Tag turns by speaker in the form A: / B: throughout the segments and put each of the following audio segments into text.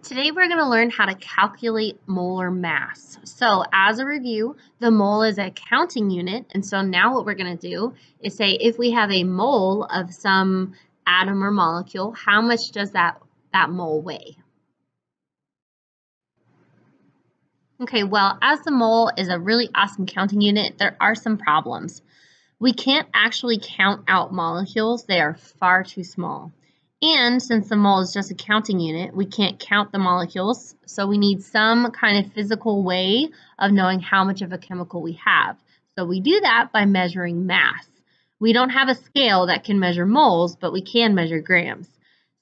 A: Today we're going to learn how to calculate molar mass. So as a review, the mole is a counting unit, and so now what we're going to do is say if we have a mole of some atom or molecule, how much does that mole weigh? Okay, well, as the mole is a really awesome counting unit, there are some problems. We can't actually count out molecules. They are far too small. And since the mole is just a counting unit, we can't count the molecules, so we need some kind of physical way of knowing how much of a chemical we have. So we do that by measuring mass. We don't have a scale that can measure moles, but we can measure grams.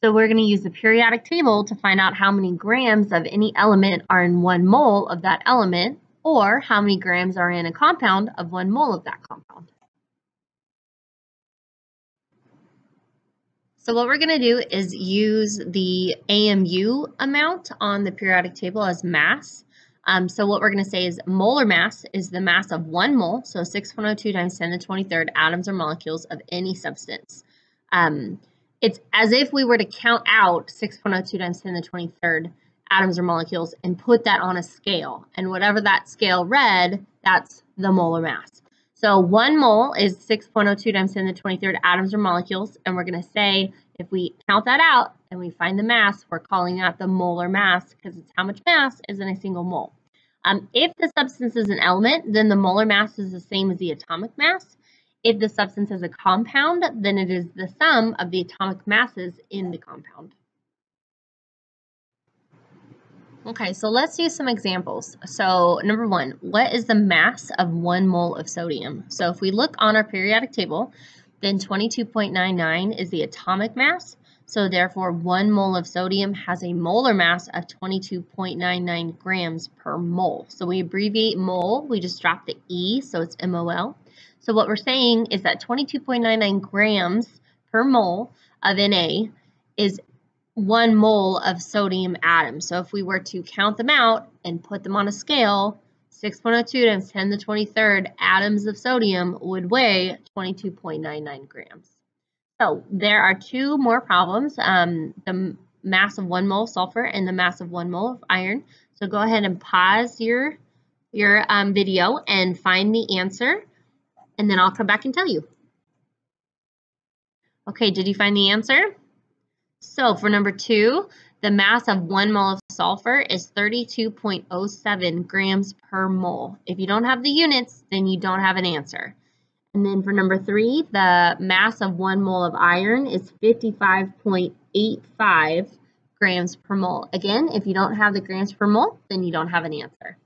A: So we're going to use the periodic table to find out how many grams of any element are in 1 mole of that element, or how many grams are in a compound of 1 mole of that compound. So what we're going to do is use the AMU amount on the periodic table as mass. So what we're going to say is molar mass is the mass of 1 mole, so 6.02 times 10 to the 23rd atoms or molecules of any substance. It's as if we were to count out 6.02 times 10 to the 23rd atoms or molecules and put that on a scale. And whatever that scale read, that's the molar mass. So 1 mole is 6.02 times 10 to the 23rd atoms or molecules, and we're going to say if we count that out and we find the mass, we're calling that the molar mass because it's how much mass is in a single mole. If the substance is an element, then the molar mass is the same as the atomic mass. If the substance is a compound, then it is the sum of the atomic masses in the compound. Okay, so let's use some examples. So number 1, what is the mass of 1 mole of sodium? So if we look on our periodic table, then 22.99 is the atomic mass. So therefore 1 mole of sodium has a molar mass of 22.99 grams per mole. So we abbreviate mole, we just drop the E, so it's MOL. So what we're saying is that 22.99 grams per mole of Na is 1 mole of sodium atoms. So if we were to count them out and put them on a scale, 6.02 times 10 to the 23rd atoms of sodium would weigh 22.99 grams. So there are 2 more problems, the mass of 1 mole of sulfur and the mass of 1 mole of iron. So go ahead and pause your video and find the answer, and then I'll come back and tell you. Okay, did you find the answer? So for number 2, the mass of 1 mole of sulfur is 32.07 grams per mole. If you don't have the units, then you don't have an answer. And then for number 3, the mass of 1 mole of iron is 55.85 grams per mole. Again, if you don't have the grams per mole, then you don't have an answer.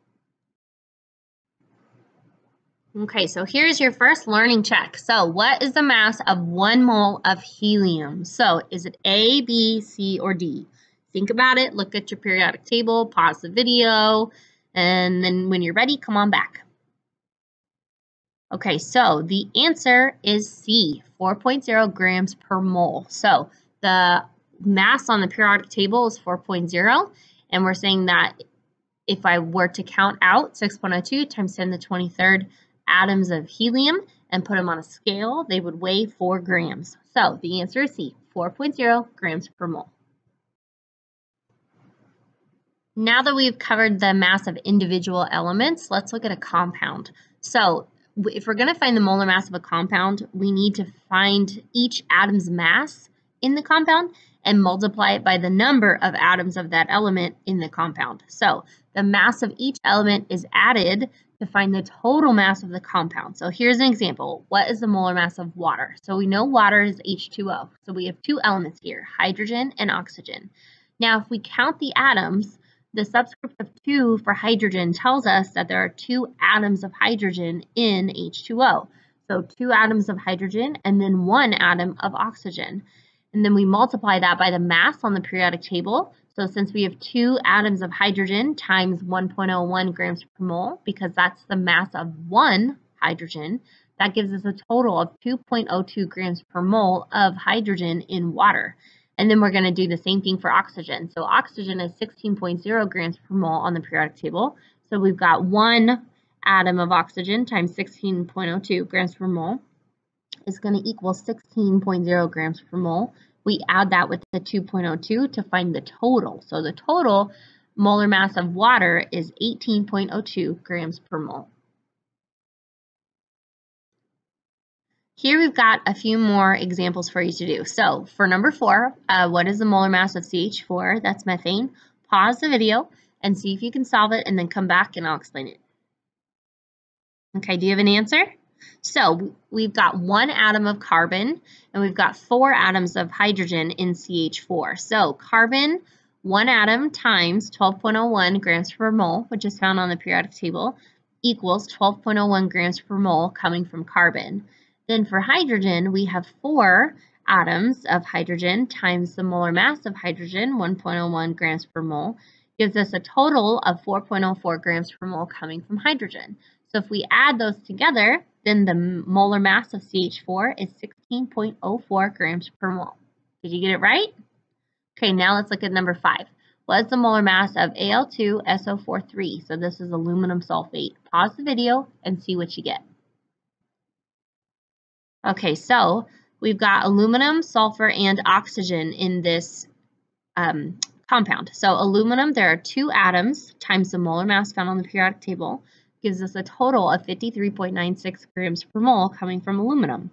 A: Okay, so here's your first learning check. So what is the mass of 1 mole of helium? So is it A, B, C, or D? Think about it, look at your periodic table, pause the video, and then when you're ready, come on back. Okay, so the answer is C, 4.0 grams per mole. So the mass on the periodic table is 4.0, and we're saying that if I were to count out 6.02 times 10 to the 23rd atoms of helium and put them on a scale, they would weigh 4 grams. So the answer is C, 4.0 grams per mole. Now that we've covered the mass of individual elements, let's look at a compound. So if we're going to find the molar mass of a compound, we need to find each atom's mass in the compound and multiply it by the number of atoms of that element in the compound. So the mass of each element is added to find the total mass of the compound. So here's an example. What is the molar mass of water? So we know water is H2O. So we have 2 elements here, hydrogen and oxygen. Now if we count the atoms, the subscript of 2 for hydrogen tells us that there are 2 atoms of hydrogen in H2O. So 2 atoms of hydrogen and then 1 atom of oxygen. And then we multiply that by the mass on the periodic table. So since we have 2 atoms of hydrogen times 1.01 grams per mole, because that's the mass of 1 hydrogen, that gives us a total of 2.02 grams per mole of hydrogen in water. And then we're going to do the same thing for oxygen. So oxygen is 16.0 grams per mole on the periodic table. So we've got 1 atom of oxygen times 16.02 grams per mole is going to equal 16.0 grams per mole. we add that with the 2.02 to find the total. So the total molar mass of water is 18.02 grams per mole. Here we've got a few more examples for you to do. So for number 4, what is the molar mass of CH4? That's methane. Pause the video and see if you can solve it, and then come back and I'll explain it. Okay, do you have an answer? So we've got 1 atom of carbon and we've got 4 atoms of hydrogen in CH4. So carbon, 1 atom times 12.01 grams per mole, which is found on the periodic table, equals 12.01 grams per mole coming from carbon. Then for hydrogen, we have 4 atoms of hydrogen times the molar mass of hydrogen, 1.01 grams per mole, gives us a total of 4.04 grams per mole coming from hydrogen. So if we add those together, then the molar mass of CH4 is 16.04 grams per mole. Did you get it right? Okay, now let's look at number 5. What is the molar mass of Al2SO43? So this is aluminum sulfate. Pause the video and see what you get. Okay, so we've got aluminum, sulfur, and oxygen in this compound. So aluminum, there are 2 atoms times the molar mass found on the periodic table, gives us a total of 53.96 grams per mole coming from aluminum.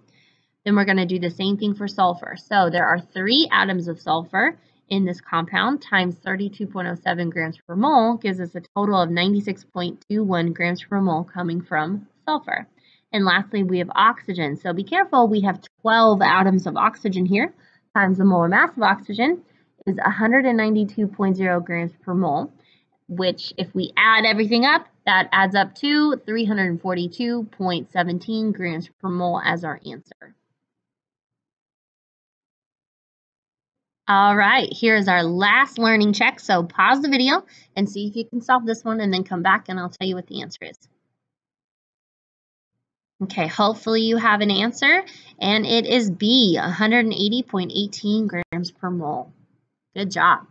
A: Then we're going to do the same thing for sulfur. So there are 3 atoms of sulfur in this compound times 32.07 grams per mole gives us a total of 96.21 grams per mole coming from sulfur. And lastly, we have oxygen. So be careful, we have 12 atoms of oxygen here times the molar mass of oxygen is 192.0 grams per mole, which if we add everything up, that adds up to 342.17 grams per mole as our answer. All right, here is our last learning check. So pause the video and see if you can solve this one, and then come back and I'll tell you what the answer is. Okay, hopefully you have an answer, and it is B, 180.18 grams per mole. Good job.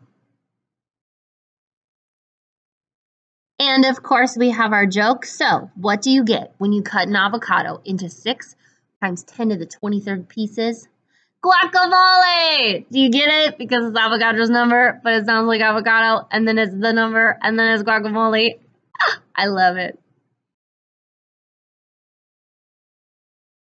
A: And of course, we have our joke. So what do you get when you cut an avocado into 6 times 10 to the 23rd pieces? Guacamole! Do you get it? Because it's avocado's number, but it sounds like avocado, and then it's the number, and then it's guacamole. I love it.